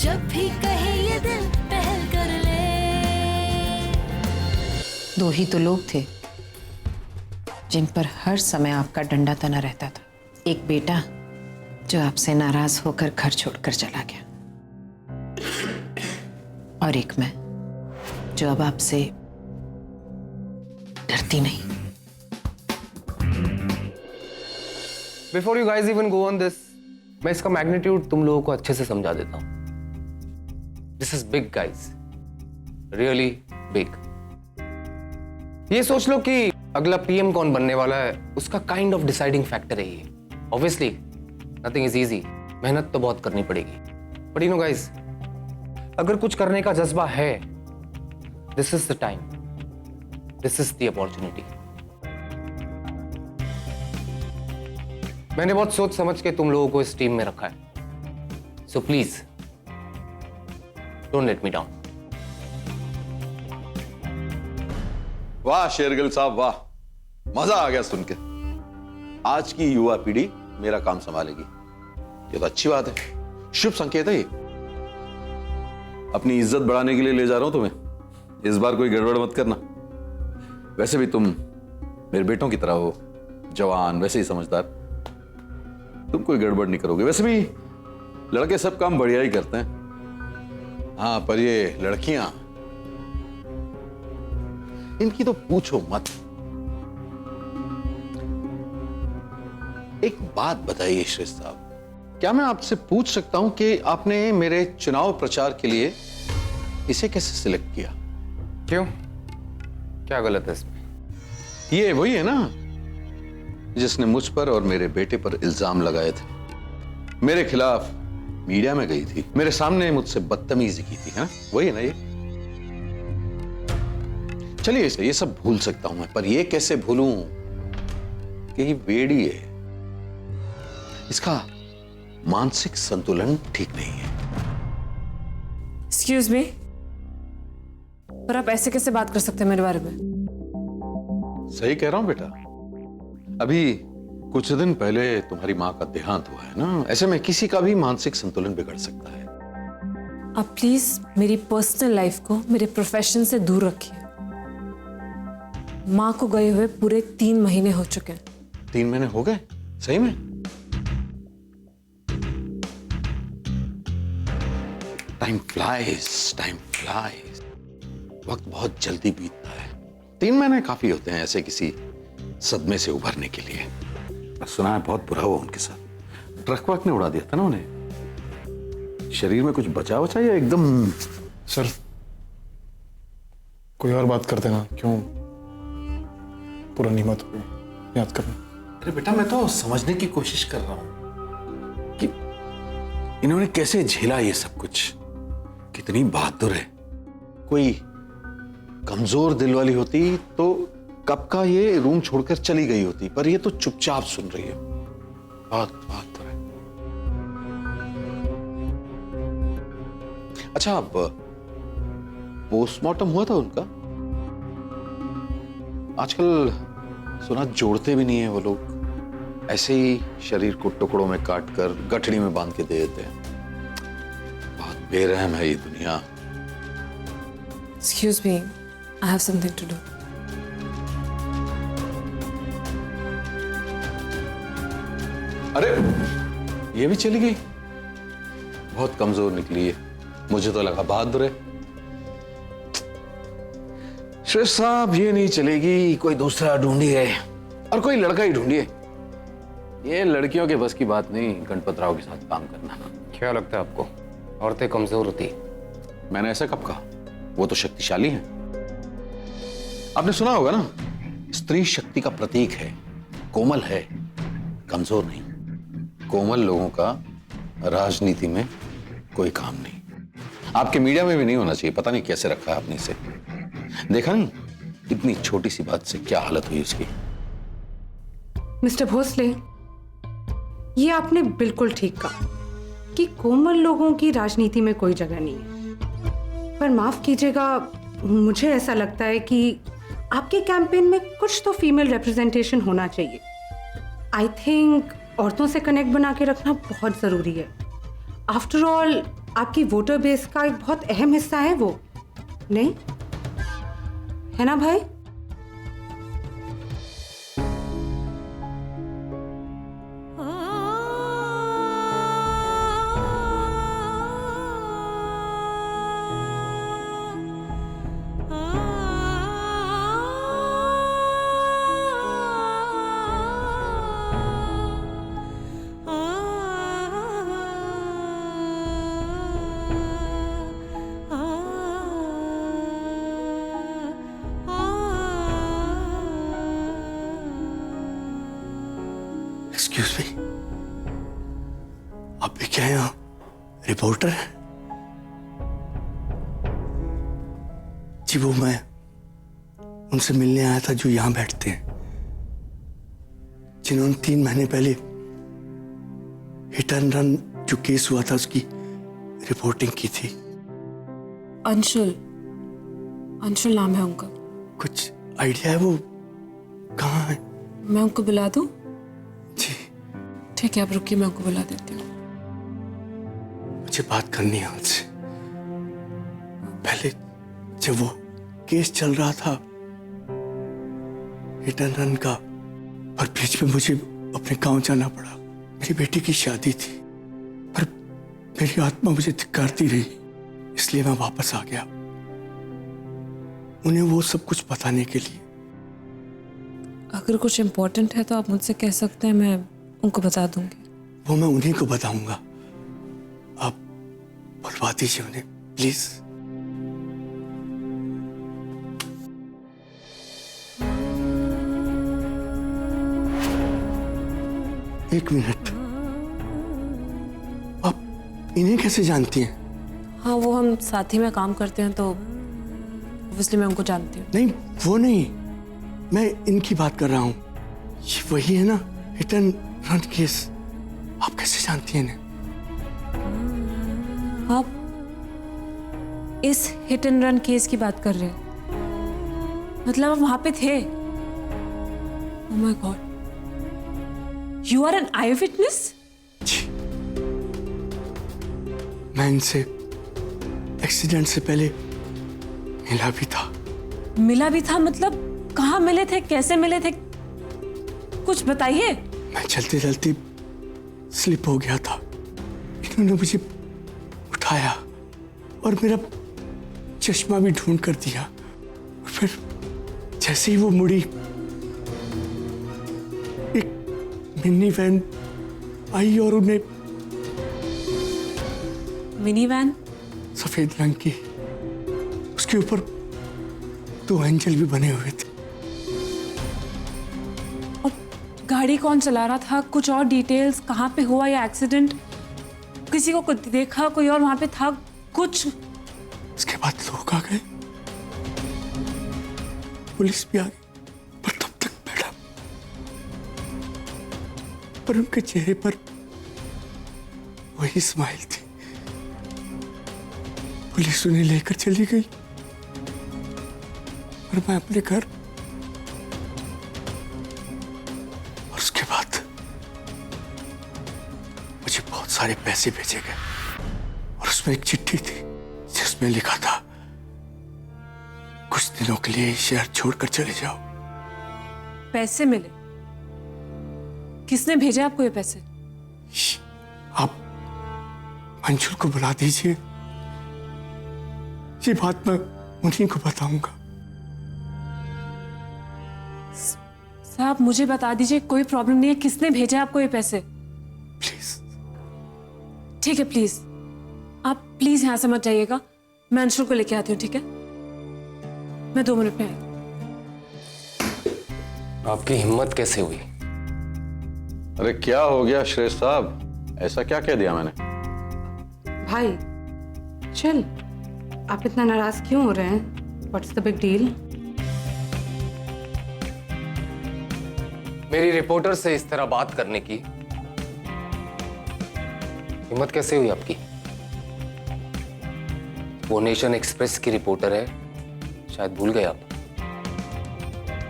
जब भी कहे ये दिल पहल कर ले। दो ही तो लोग थे जिन पर हर समय आपका डंडा तना रहता था। एक बेटा जो आपसे नाराज होकर घर छोड़कर चला गया, और एक मैं जो अब आपसे डरती नहीं। Before you guys even go on this, मैं इसका मैग्नीट्यूड तुम लोगों को अच्छे से समझा देता हूं। This is big, guys. Really big. ये सोच लो कि अगला पीएम कौन बनने वाला है, उसका काइंड ऑफ डिसाइडिंग फैक्टर है ये। ऑब्वियसली नथिंग इज इजी, मेहनत तो बहुत करनी पड़ेगी। बट यू नो गाइस, अगर कुछ करने का जज्बा है, this is the time, this is the opportunity. मैंने बहुत सोच समझ के तुम लोगों को इस टीम में रखा है, so please don't let me down. वाह शेरगिल साहब वाह, मजा आ गया सुन के। आज की युवा पीढ़ी मेरा काम संभालेगी, ये तो अच्छी बात है, शुभ संकेत है ये। अपनी इज्जत बढ़ाने के लिए ले जा रहा हूं तुम्हें, इस बार कोई गड़बड़ मत करना। वैसे भी तुम मेरे बेटों की तरह हो, जवान, वैसे ही समझदार, तुम कोई गड़बड़ नहीं करोगे। वैसे भी लड़के सब काम बढ़िया ही करते हैं, हाँ पर ये लड़कियां, इनकी तो पूछो मत। एक बात बताइए श्रेष्ठ साहब, क्या मैं आपसे पूछ सकता हूं कि आपने मेरे चुनाव प्रचार के लिए इसे कैसे सिलेक्ट किया? क्यों, क्या गलत है इसमें? ये वही है ना जिसने मुझ पर और मेरे बेटे पर इल्जाम लगाए थे, मेरे खिलाफ मीडिया में गई थी, मेरे सामने मुझसे बदतमीजी की थी, है वही है ना ये? चलिए ये सब भूल सकता हूं मैं, पर ये कैसे भूलूं कि ये बेड़ी है, इसका मानसिक संतुलन ठीक नहीं है। एक्सक्यूज मी, पर आप ऐसे कैसे बात कर सकते हैं मेरे बारे में? सही कह रहा हूं बेटा, अभी कुछ दिन पहले तुम्हारी मां का देहांत हुआ है ना, ऐसे में किसी का भी मानसिक संतुलन बिगड़ सकता है। आप प्लीज मेरी पर्सनल लाइफ को मेरे प्रोफेशन से दूर रखिए। माँ को गए हुए पूरे 3 महीने हो चुके हैं। 3 महीने हो गए? सही में? टाइम फ्लाइज, वक्त बहुत जल्दी बीतता है। 3 महीने काफी होते हैं ऐसे किसी सदमे से उभरने के लिए। सुना है बहुत बुरा हुआ उनके साथ, ट्रक वक ने उड़ा दिया था ना उन्हें। शरीर में कुछ बचा या एकदम? सर कोई और बात करते ना, क्यों पुरानी बात को याद करना? अरे बेटा मैं तो समझने की कोशिश कर रहा हूं कि इन्होंने कैसे झेला ये सब कुछ। कितनी बहादुर है, कोई कमजोर दिल वाली होती तो कब का ये रूम छोड़कर चली गई होती, पर ये तो चुपचाप सुन रही है। बहुत बहादुर है। अच्छा, अब पोस्टमार्टम हुआ था उनका? आजकल सुना जोड़ते भी नहीं है वो लोग, ऐसे ही शरीर को टुकड़ों में काटकर गठड़ी में बांध के दे देते हैं। बहुत बेरहम है ये दुनिया। Excuse me, I have something to do. अरे ये भी चली गई? बहुत कमजोर निकली है, मुझे तो लगा बहादुर है। श्रेष्ठ साहब ये नहीं चलेगी, कोई दूसरा ढूंढिए, और कोई लड़का ही ढूंढिए। ये लड़कियों के बस की बात नहीं गणपत राव के साथ काम करना। क्या लगता है आपको औरतें कमजोर होती? मैंने ऐसा कब कहा? वो तो शक्तिशाली हैं। आपने सुना होगा ना, स्त्री शक्ति का प्रतीक है, कोमल है, कमजोर नहीं। कोमल लोगों का राजनीति में कोई काम नहीं, आपके मीडिया में भी नहीं होना चाहिए। पता नहीं कैसे रखा है आपने इसे। देखा नहीं इतनी छोटी सी बात से क्या हालत हुई उसकी। मिस्टर भोसले, ये आपने बिल्कुल ठीक कहा कि कोमल लोगों की राजनीति में कोई जगह नहीं है, पर माफ कीजिएगा, मुझे ऐसा लगता है कि आपके कैंपेन में कुछ तो फीमेल रिप्रेजेंटेशन होना चाहिए। आई थिंक औरतों से कनेक्ट बना के रखना बहुत जरूरी है। आफ्टर ऑल आपकी वोटर बेस का एक बहुत अहम हिस्सा है वो, नहीं है ना भाई? एक्सक्यूज मी, आप भी क्या यहाँ रिपोर्टर हैं? जी वो मैं उनसे मिलने आया था जो यहाँ बैठते हैं, जिन्होंने 3 महीने पहले हिट एंड रन जो केस हुआ था उसकी रिपोर्टिंग की थी। अंशुल, अंशुल नाम है उनका। कुछ आइडिया है वो कहाँ है? मैं उनको बुला दूं? जी ठीक है, आप रुकिए, मैं उनको बुला देती हूँ। मुझे बात करनी है उनसे। पहले जब वो केस चल रहा था हिट एंड रन का, पर बीच में मुझे अपने गांव जाना पड़ा। मेरी बेटी की शादी थी, पर मेरी आत्मा मुझे धिक्कारती रही, इसलिए मैं वापस आ गया उन्हें वो सब कुछ बताने के लिए। अगर कुछ इम्पोर्टेंट है तो आप मुझसे कह सकते हैं, मैं उनको बता दूंगी। वो मैं उन्हीं को बताऊंगा, आप बुलवा दीजिए उन्हें प्लीज। एक मिनट, आप इन्हें कैसे जानती हैं? हाँ, वो हम साथ ही में काम करते हैं तो ऑब्वियसली मैं उनको जानती हूँ। नहीं वो नहीं, मैं इनकी बात कर रहा हूँ। ये वही है ना हिट एंड रन केस, आप कैसे जानती हैं इन्हें? आप इस हिट एंड रन केस की बात कर रहे हैं? मतलब आप वहां पे थे? Oh my god, you are an eye witness? जी, मैं इनसे एक्सीडेंट से पहले मिला भी था। मिला भी था मतलब कहाँ मिले थे, कैसे मिले थे, कुछ बताइए। मैं चलते चलते स्लिप हो गया था, इन्होंने मुझे उठाया और मेरा चश्मा भी ढूंढ कर दिया। और फिर जैसे ही वो मुड़ी, एक मिनी वैन आई और उन्हें मिनी वैन? सफेद रंग की, उसके ऊपर 2 एंजल भी बने हुए थे। और गाड़ी कौन चला रहा था, कुछ और डिटेल्स, कहाँ पे हुआ या एक्सीडेंट, किसी को कुछ देखा, कोई और वहां पे था कुछ? उसके बाद लोग आ गए, पुलिस भी आ गई, पर तब तक मैडम, पर उनके चेहरे पर वही स्माइल थी। पुलिस उन्हें लेकर चली गई और मैं अपने घर। और उसके बाद मुझे बहुत सारे पैसे भेजे गए और उसमें एक चिट्ठी थी जिसमें लिखा था, कुछ दिनों के लिए शहर छोड़कर चले जाओ। पैसे मिले? किसने भेजे आपको ये पैसे? आप अंशुल को बुला दीजिए, ये बात मैं उन्हीं को बताऊंगा। साहब मुझे बता दीजिए, कोई प्रॉब्लम नहीं है, किसने भेजा आपको ये पैसे? प्लीज। ठीक है, प्लीज आप प्लीज यहां से मत जाइएगा, मैं अंशुल को लेके आती हूँ, ठीक है? मैं 2 मिनट में आई। आपकी हिम्मत कैसे हुई? अरे क्या हो गया श्रेष्ठ साहब, ऐसा क्या कह दिया मैंने? भाई चल, आप इतना नाराज क्यों हो रहे हैं? What's the big deal? मेरी रिपोर्टर से इस तरह बात करने की हिम्मत कैसे हुई आपकी? वो नेशन एक्सप्रेस की रिपोर्टर है, शायद भूल गए आप।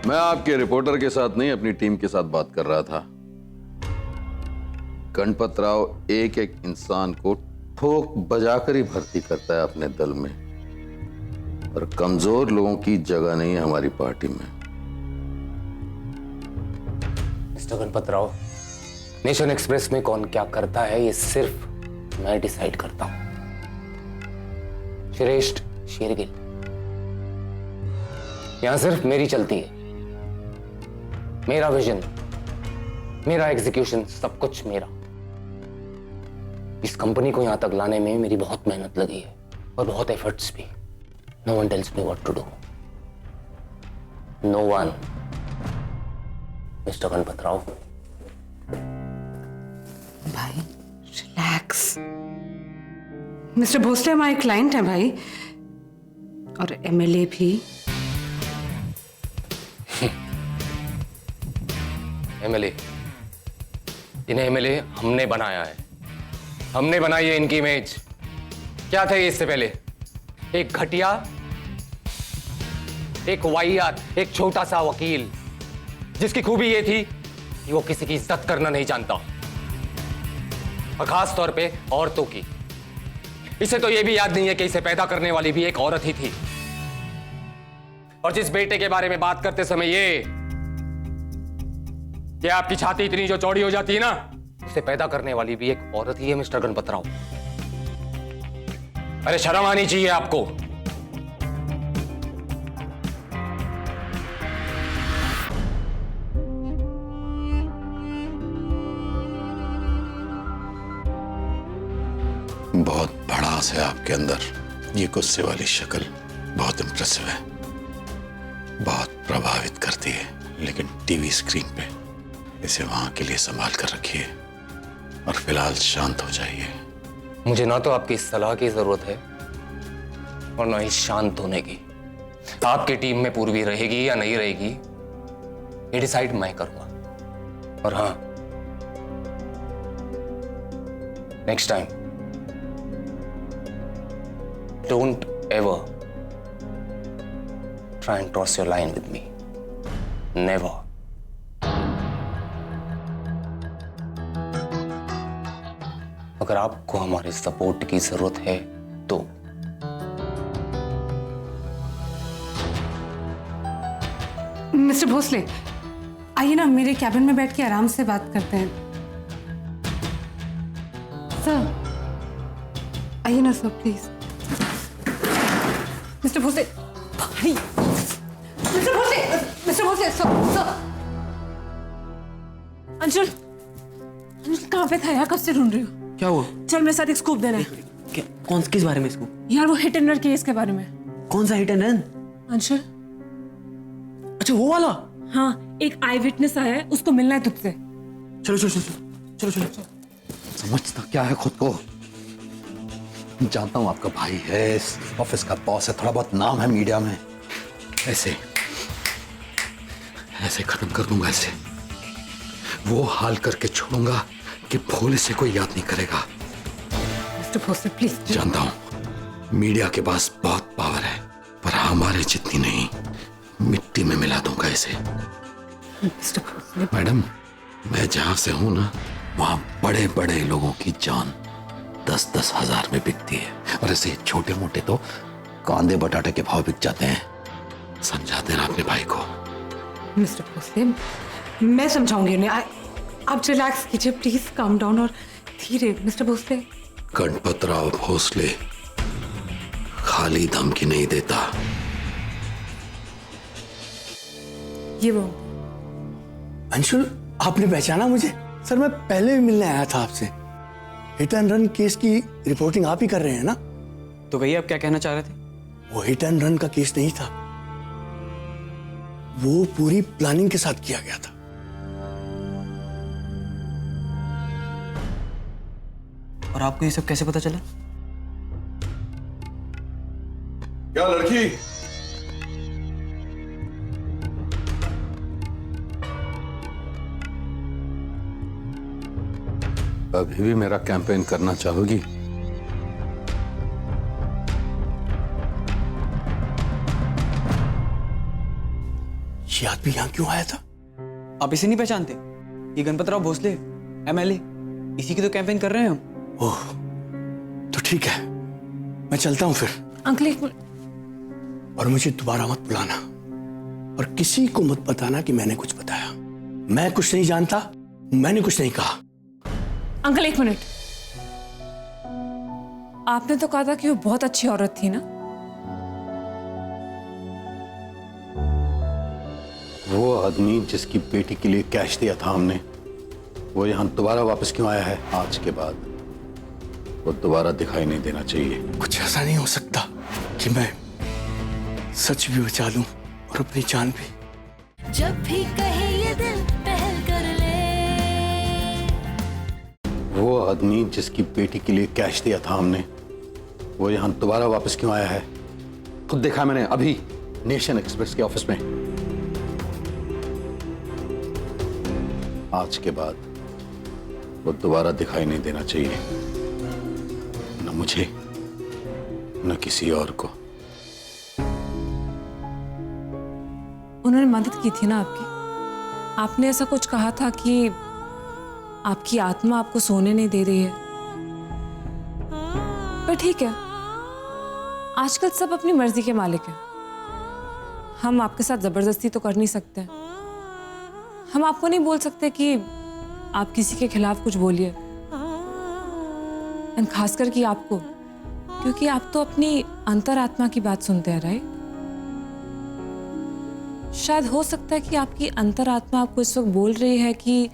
मैं आपके रिपोर्टर के साथ नहीं, अपनी टीम के साथ बात कर रहा था। गणपत राव एक एक इंसान को ठोक बजाकर ही भर्ती करता है अपने दल में, और कमजोर लोगों की जगह नहीं है हमारी पार्टी में। Mister Ganpat Rao, nation express में कौन क्या करता है ये सिर्फ मैं डिसाइड करता हूं। श्रेष्ठ शेरगिल, यहां सिर्फ मेरी चलती है, मेरा विजन, मेरा एग्जीक्यूशन, सब कुछ मेरा। इस कंपनी को यहां तक लाने में मेरी बहुत मेहनत लगी है और बहुत एफर्ट्स भी। No one tells me what to do, no one. Mister Ganpat Rao, भाई रिलैक्स। मिस्टर भोसले हमारे क्लाइंट हैं भाई, और एमएलए भी। एमएलए, इन्हें एमएलए हमने बनाया है, हमने बनाई है इनकी इमेज। क्या थे ये इससे पहले? एक घटिया, एक वाहियात, एक छोटा सा वकील, जिसकी खूबी ये थी कि वो किसी की इज्जत करना नहीं जानता, और खास तौर पे औरतों की। इसे तो ये भी याद नहीं है कि इसे पैदा करने वाली भी एक औरत ही थी। और जिस बेटे के बारे में बात करते समय ये कि आपकी छाती इतनी जो चौड़ी हो जाती है ना, उसे पैदा करने वाली भी एक औरत ही है मिस्टर गणपत राव। अरे शर्म आनी चाहिए आपको। बहुत भड़ास है आपके अंदर। ये गुस्से वाली शक्ल बहुत इंप्रेसिव है, बहुत प्रभावित करती है, लेकिन टीवी स्क्रीन पे इसे वहां के लिए संभाल कर रखिए और फिलहाल शांत हो जाइए। मुझे ना तो आपकी सलाह की जरूरत है और ना ही शांत होने की। आपकी टीम में पूर्वी रहेगी या नहीं रहेगी, ये डिसाइड मैं करूंगा। और हां, next time don't ever try and cross your line with me, never. अगर आपको हमारे सपोर्ट की जरूरत है तो मिस्टर भोसले, आइए ना, मेरे कैबिन में बैठ के आराम से बात करते हैं। सर आइए ना सर, प्लीज। मिस्टर भोसले, भाई। Mister Bhosle, mister Bhosle, sir. Anshul, Anshul कहाँ पे था यार? कब से ढूंढ रही हो? क्या हुआ? चल मेरे साथ एक स्कूप देना है। कौन किस बारे में? इसको यार वो हिट एंड रन केस के बारे में। कौन सा हिट एंड रन? अंशुल, अच्छा वो वाला। हाँ, एक आई विटनेस आया है, उसको मिलना है तुझसे। चलो चलो चलो चलो चलो। समझता क्या है खुद को? जानता हूं आपका भाई है, इस ऑफिस का बॉस है, थोड़ा बहुत नाम है मीडिया में। ऐसे ऐसे खत्म कर दूंगा इसे, वो हाल करके छोड़ूंगा कि भूल से कोई याद नहीं करेगा। Mister Bhosle please. जानता हूं मीडिया के पास बहुत पावर है, पर हमारे जितनी नहीं। मिट्टी में मिला दूंगा इसे। मिस्टर भोसले, मैडम, मैं जहां से हूं ना, वहां बड़े बड़े लोगों की जान 10-10 हजार में बिकती है, और ऐसे छोटे मोटे तो कांदे बटाटे के भाव बिक जाते हैं। समझा देना अपने भाई को। मिस्टर भोसले, मैं समझाऊंगी उन्हें। आप रिलैक्स कीजिए प्लीज, काम डाउन और धीरे। मिस्टर भोसले, गणपत राव भोसले खाली धमकी नहीं देता। ये वो अंशुल, आपने पहचाना मुझे? सर मैं पहले भी मिलने आया था आपसे। हिट एंड रन केस की रिपोर्टिंग आप ही कर रहे हैं ना? तो कहिए आप क्या कहना चाह रहे थे? वो हिट एंड रन का केस नहीं था, वो पूरी प्लानिंग के साथ किया गया था। और आपको ये सब कैसे पता चला? क्या लड़की? अभी भी मेरा कैंपेन करना चाहोगी? ये आदमी यहां क्यों आया था? आप इसे नहीं पहचानते? ये गणपत राव भोसले, एमएलए, इसी की तो कैंपेन कर रहे हैं हम। ओह, ठीक है, मैं चलता हूं फिर। अंकल एक मिनट। और मुझे दोबारा मत बुलाना और किसी को मत बताना कि मैंने कुछ बताया। मैं कुछ नहीं जानता, मैंने कुछ नहीं कहा। अंकल एक मिनट। आपने तो कहा था कि वो बहुत अच्छी औरत थी ना? वो आदमी जिसकी बेटी के लिए कैश दिया था हमने, वो यहाँ दोबारा वापस क्यों आया है आज के बाद? वो दोबारा दिखाई नहीं देना चाहिए। कुछ ऐसा नहीं हो सकता कि मैं सच भी बचा लूं और अपनी जान भी। जब भी कहे ये दिल पहल कर ले। वो आदमी जिसकी बेटी के लिए कैश दिया था हमने, वो यहाँ दोबारा वापस क्यों आया है? खुद देखा मैंने अभी नेशन एक्सप्रेस के ऑफिस में। आज के बाद वो दोबारा दिखाई नहीं देना चाहिए, न मुझे न किसी और को। उन्होंने मदद की थी ना आपकी। आपने ऐसा कुछ कहा था कि आपकी आत्मा आपको सोने नहीं दे रही है। पर ठीक है, आजकल सब अपनी मर्जी के मालिक हैं। हम आपके साथ जबरदस्ती तो कर नहीं सकते। हम आपको नहीं बोल सकते कि आप किसी के खिलाफ कुछ बोलिए, एंड खासकर कि आपको, क्योंकि आप तो अपनी अंतरात्मा की बात सुनते हैं, राइट? शायद हो सकता है कि आपकी अंतरात्मा आपको इस वक्त बोल रही है कि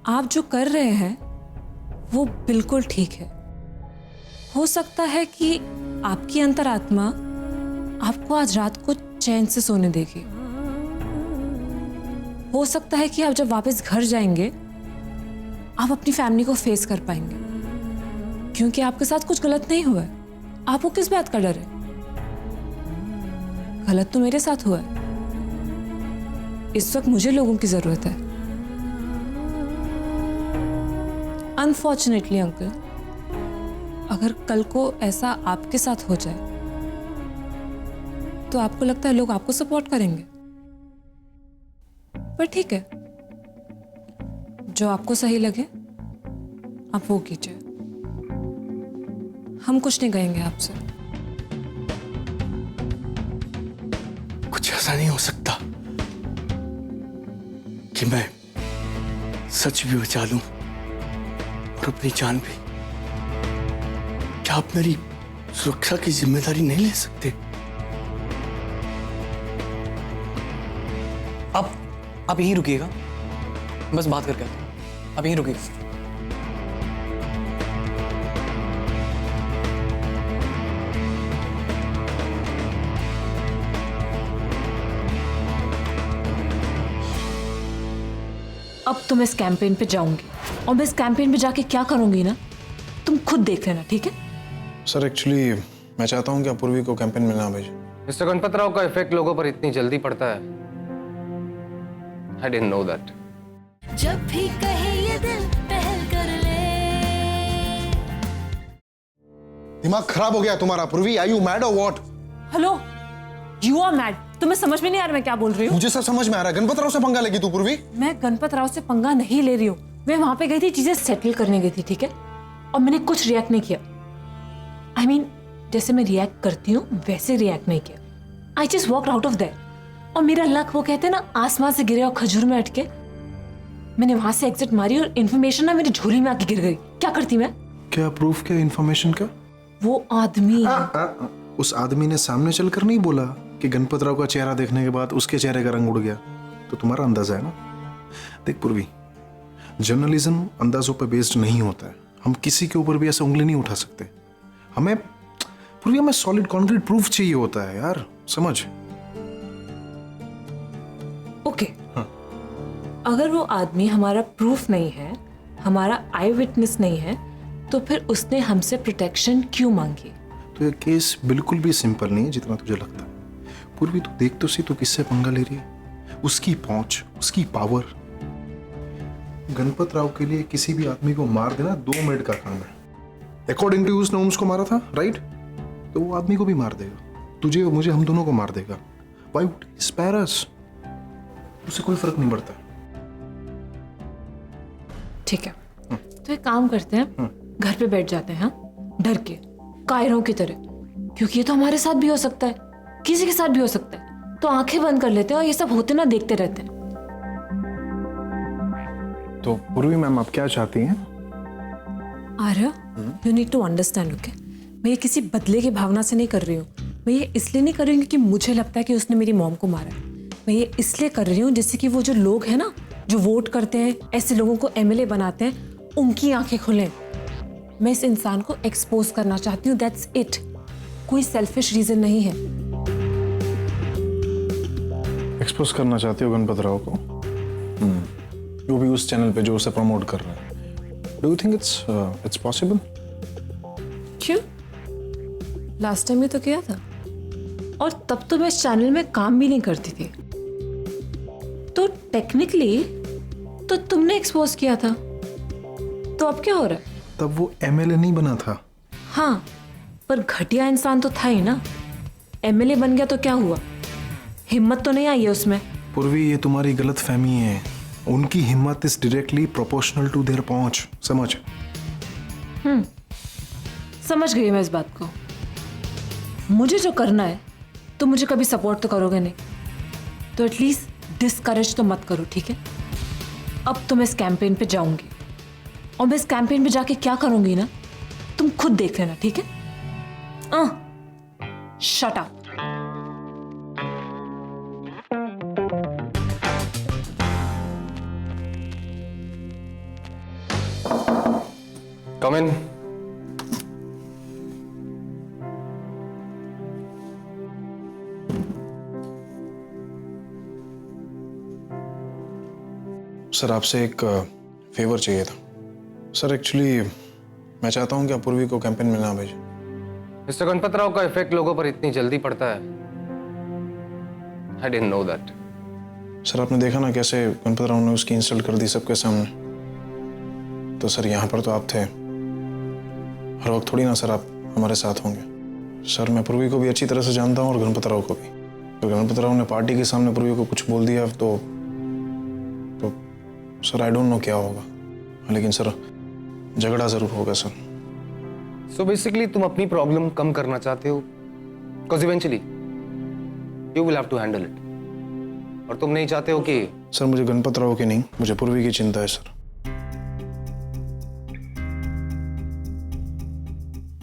आप जो कर रहे हैं वो बिल्कुल ठीक है। हो सकता है कि आपकी अंतरात्मा आपको आज रात को चैन से सोने देगी। हो सकता है कि आप जब वापस घर जाएंगे आप अपनी फैमिली को फेस कर पाएंगे, क्योंकि आपके साथ कुछ गलत नहीं हुआ है। आपको किस बात का डर है? गलत तो मेरे साथ हुआ है। इस वक्त मुझे लोगों की जरूरत है। अनफॉर्चुनेटली अंकल, अगर कल को ऐसा आपके साथ हो जाए तो आपको लगता है लोग आपको सपोर्ट करेंगे? पर ठीक है, जो आपको सही लगे आप वो कीजिए। हम कुछ नहीं कहेंगे आपसे। कुछ ऐसा नहीं हो सकता कि मैं सच भी बचा लूं और अपनी जान भी। क्या आप मेरी सुरक्षा की जिम्मेदारी नहीं ले सकते? आप यहीं रुकिएगा, बस बात करके आते हैं। आप यहीं रुकिएगा। अब तो मैं इस कैंपेन पे जाऊंगी, और मैं इस कैंपेन पे जाके क्या करूंगी ना, तुम खुद देख लेना, ठीक है? सर एक्चुअली मैं चाहता हूँ कि आप पूर्वी को कैंपेन में ना भेजें। मिस्टर गणपत राव का इफेक्ट लोगों पर इतनी जल्दी पड़ता है, I didn't know that. जब भी कहे ये दिल पहल कर ले। दिमाग खराब हो गया तुम्हारा Purvi? Are you mad or what? Hello, you are mad. तुम्हें समझ में नहीं आ रहा मैं क्या बोल रही हूँ? मुझे सब समझ में आ रहा है। गणपत राव से पंगा लेगी तू पूर्वी? मैं गणपत राव से पंगा नहीं ले रही हूँ। मैं वहां पे गई थी, चीजें सेटल करने गई थी, ठीक है? और मैंने कुछ रिएक्ट नहीं किया। I mean, जैसे मैं रिएक्ट करती हूँ वैसे रिएक्ट नहीं किया। I just walk out of that. और मेरा लक, वो कहते हैं ना, आसमान से गिरे और खजूर में अटके। मैंने वहां से एग्जिट मारी और इन्फॉर्मेशन ना मेरी झोली में आके गिर गई। क्या करती मैं? क्या प्रूफ, क्या इन्फॉर्मेशन का? वो आदमी उस आदमी ने सामने चलकर नहीं बोला कि गणपत राव का चेहरा देखने के बाद उसके चेहरे का रंग उड़ गया, तो तुम्हारा अंदाजा है ना। देख पूर्वी, जर्नलिज्म अंदाजों पर बेस्ड नहीं होता है। हम किसी के ऊपर भी ऐसे उंगली नहीं उठा सकते। हमें पूर्वी, हमें सॉलिड कॉन्क्रीट प्रूफ चाहिए होता है यार, समझ? ओके, अगर वो आदमी हमारा प्रूफ नहीं है, हमारा आई विटनेस नहीं है, तो फिर उसने हमसे प्रोटेक्शन क्यों मांगी? तो ये केस बिल्कुल भी सिंपल नहीं है जितना तुझे लगता है। पूर्वी तू देख तो सी, तू किससे पंगा ले रही है। उसकी पहुंच, उसकी पावर। गणपत राव के लिए किसी भी आदमी को मार देना 2 मिनट का काम है। अकॉर्डिंग टू उसने उसको मारा था, राइट? तो वो आदमी को भी मार देगा, तुझे और मुझे, हम दोनों को मार देगा। Why would he spare us? उसे कोई फर्क नहीं पड़ता। ठीक है, तो एक काम करते हैं, घर पे बैठ जाते हैं, हाँ? डर के, कायरों की तरह, क्योंकि ये तो हमारे साथ भी हो सकता है, किसी के साथ भी हो सकता है। तो आंखें बंद कर लेते हैं और ये सब होते ना देखते रहते हैं। तो पूर्वी मैम आप क्या चाहती हैं? Arya, you need to understand, okay? मैं ये किसी बदले की भावना से नहीं कर रही हूँ। मैं ये इसलिए नहीं कर रही हूँ क्योंकि मुझे लगता है कि उसने मेरी मॉम को मारा है। मैं ये इसलिए कर रही हूँ जैसे कि वो जो लोग हैं ना, जो वोट करते हैं, ऐसे लोगों को एमएलए बनाते हैं, उनकी आंखें खुलें। मैं इस इंसान को एक्सपोज करना चाहती हूँ, दैट्स इट। कोई सेल्फिश रीजन नहीं है। एक्सपोज करना चाहती हो गणपत राव को? वो भी उस चैनल पे जो उसे प्रमोट कर रहे हैं। Do you think it's possible? क्यों? लास्ट टाइम भी तो किया था, और तब तो मैं इस चैनल में काम भी नहीं करती थी। तो टेक्निकली तो तुमने एक्सपोज किया था, तो अब क्या हो रहा है? तब वो एमएलए नहीं बना था। हाँ, पर घटिया इंसान तो था ही ना। एमएलए बन गया तो क्या हुआ? हिम्मत तो नहीं आई है उसमें। पूर्वी, ये तुम्हारी गलत फहमी है। उनकी हिम्मत is directly proportional to their पहुंच। समझ? समझ गई मैं इस बात को। मुझे जो करना है तो मुझे कभी सपोर्ट तो करोगे नहीं, तो एटलीस्ट डिस्करेज तो मत करो, ठीक है? अब तो मैं इस कैंपेन पे जाऊंगी, और मैं इस कैंपेन पे जाके क्या करूंगी ना, तुम खुद देख लेना, ठीक है? Shut up. Come in. Sir, आपसे एक फेवर चाहिए था। सर, एक्चुअली मैं चाहता हूं कि आप पूर्वी को कैंपेन में ना भेजें। मिस्टर गणपत राव का इफेक्ट लोगों पर इतनी जल्दी पड़ता है, I didn't know that. Sir, आपने देखा ना कैसे गणपत राव ने उसकी इंसल्ट कर दी सबके सामने। तो सर, यहाँ पर तो आप थे, हर वक्त थोड़ी ना सर आप हमारे साथ होंगे। सर, मैं पूर्वी को भी अच्छी तरह से जानता हूँ और गणपत राव को भी। तो गणपत राव ने पार्टी के सामने पूर्वी को कुछ बोल दिया तो सर आई डोंट नो क्या होगा, लेकिन सर झगड़ा जरूर होगा सर। सो बेसिकली तुम अपनी प्रॉब्लम कम करना चाहते हो, because eventually you will have to handle it. और तुम नहीं चाहते हो कि सर, मुझे गणपत राव की नहीं, मुझे पूर्वी की चिंता है सर।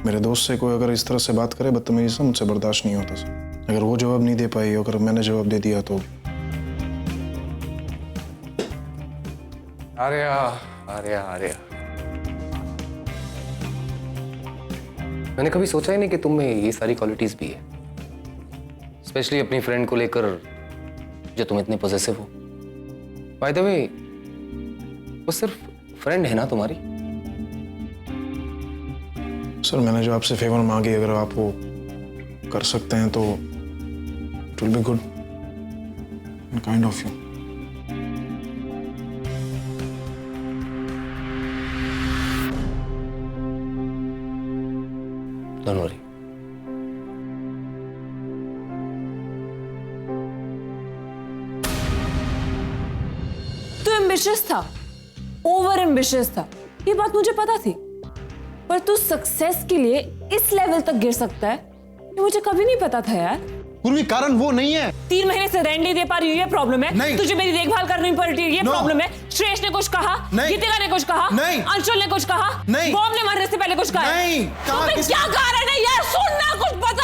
मेरे दोस्त से कोई अगर इस तरह से बात करे बदतमीजी से, मुझसे बर्दाश्त नहीं होता सर। अगर वो जवाब नहीं दे पाई, अगर मैंने जवाब दे दिया तो आर्या, आर्या, आर्या, मैंने कभी सोचा ही नहीं कि तुम में ये सारी क्वालिटीज भी है, स्पेशली अपनी फ्रेंड को लेकर जो तुम इतने पॉसेसिव हो। बाय द वे, वो सिर्फ फ्रेंड है ना तुम्हारी? सर, मैंने जो आपसे फेवर मांगी, अगर आप वो कर सकते हैं तो it will be good and kind of you. Don't worry. तू एम्बिशियस था, ओवर एम्बिशियस था, ये बात मुझे पता थी। पर तू सक्सेस के लिए इस लेवल तक गिर सकता है, ये मुझे कभी नहीं पता था यार। पूर्वी, कारण वो नहीं है। 3 महीने से रेंट नहीं दे पा रही हूँ, ये प्रॉब्लम है। नहीं। तुझे मेरी देखभाल करनी पड़ रही है, ये प्रॉब्लम है। श्रेष्ठ ने कुछ कहा, नहीं। गीतिका ने कुछ कहा, नहीं। अंशुल ने कुछ कहा, नहीं। बॉम्ब ने मरने से पहले कुछ कहा। नहीं। तो क्या कारण है यार? सुनना, कुछ बता।